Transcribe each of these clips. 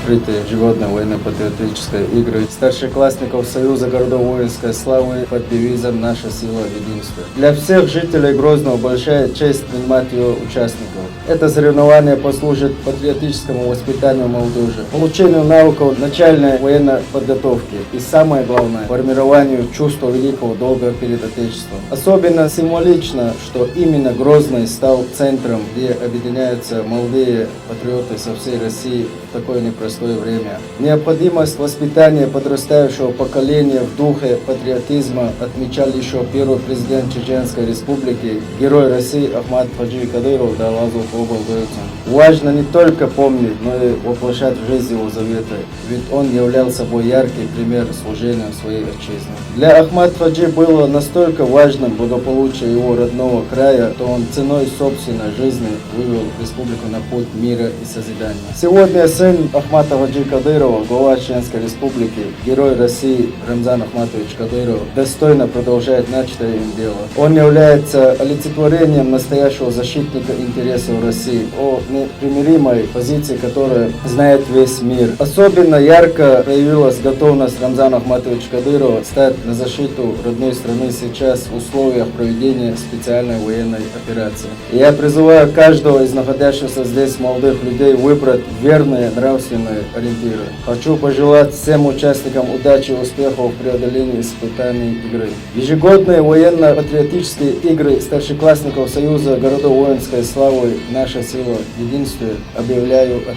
открытые ежегодные военно-патриотические игры старшеклассников Союза городов воинской славы под девизом «Наша сила в единстве». Для всех жителей Грозного большая честь принимать ее участников. Это соревнование послужит патриотическому воспитанию молодежи, получению навыков начальной военной подготовки и, самое главное, формированию чувства великого долга перед Отечеством. Особенно символично, что именно Грозный стал центром, где объединяются молодые патриоты со всей России в такое непростое время. Необходимость воспитания подрастающего поколения в духе патриотизма отмечал еще первый президент Чеченской Республики, герой России Ахмат Хаджи Кадыров, да Аллах его Важно не только помнить, но и воплощать в жизнь его заветы, ведь он являл собой яркий пример служения своей отчизне. Для Ахмат Хаджи было настолько важным благополучие его родного края, что он ценой собственной жизни вывел республику на путь мира и созидания. Сегодня сын Ахмата Хаджи Кадырова, глава Чеченской Республики, герой России Рамзан Ахматович Кадыров, достойно продолжает начатое им дело. Он является олицетворением настоящего защитника интересов России, о непримиримой позиции, которая знает весь мир. Особенно ярко проявилась готовность Рамзана Ахматовича Кадырова стать на защиту родной страны сейчас в условиях проведения специальной военной операции. И я призываю каждого из находящихся здесь молодых людей выбрать верные нравственные ориентиры. Хочу пожелать всем участникам удачи и успехов в преодолении испытаний игры. Ежегодные военно-патриотические игры старшеклассников Союза городов воинской славы «Наша сила в единстве» объявляю открытым.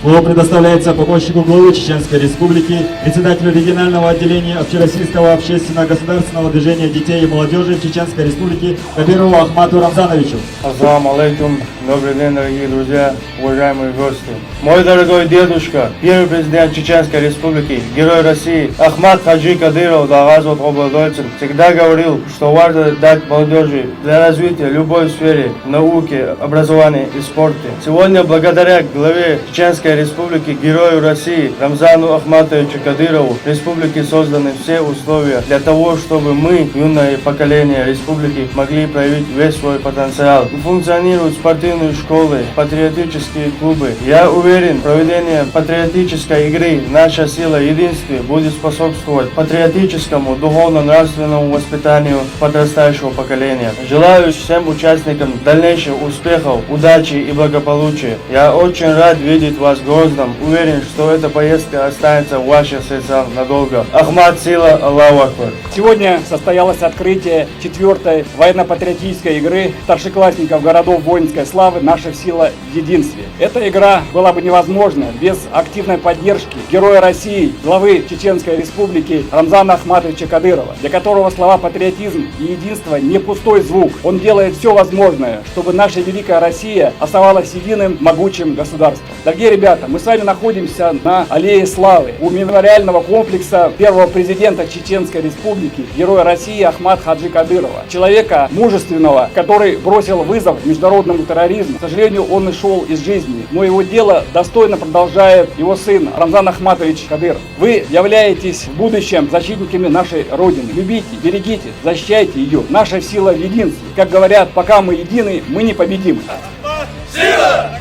Слово предоставляется помощнику главы Чеченской Республики, председателю регионального отделения Общероссийского общественно-государственного движения детей и молодежи Чеченской Республики Кадырову Ахмату Рамзановичу. Ассаламу алейкум, добрый день, дорогие друзья, уважаемые гости. Мой дорогой дедушка, первый президент Чеченской Республики, герой России Ахмат Хаджи Кадыров, да Аллах его всегда говорил, что важно дать молодежи для развития любой сфере науки, образования и спорта. Сегодня благодаря главе Чеченской Республики, герою России Рамзану Ахматовичу Кадырову, в республике созданы все условия для того, чтобы мы, юное поколение республики, могли проявить весь свой потенциал. Функционируют спортивные школы, патриотические клубы. Я уверен, проведение патриотической игры «Наша сила в единстве» будет способствовать патриотическому, духовно-нравственному воспитанию подрастающего поколения. Желаю всем участникам дальнейших успехов, удачи и благополучия. Я очень рад видеть вас в Грозном. Уверен, что эта поездка останется в ваших сердцах надолго. Ахмат сила, Аллаху Акбар. Сегодня состоялось открытие 4-й военно-патриотической игры старшеклассников городов воинской славы «Наша сила в единстве». Эта игра была бы невозможна без активной поддержки героя России, главы Чеченской Республики Рамзана Ахматовича Кадырова, для которого слова «патриотизм» и «единство» не пустой звук. Он делает все возможное, чтобы наша великая Россия оставалась единым могучим государством. Дорогие ребята, мы с вами находимся на Аллее Славы у мемориального комплекса первого президента Чеченской Республики, героя России Ахмат Хаджи Кадырова. Человека мужественного, который бросил вызов международному терроризму. К сожалению, он ушел из жизни, но его дело достойно продолжает его сын Рамзан Ахматович Кадыров. Вы являетесь в будущем защитниками нашей Родины. Любите, берегите, защищайте ее. Наша сила в единстве. Как говорят, пока мы едины, мы непобедимы. Сила!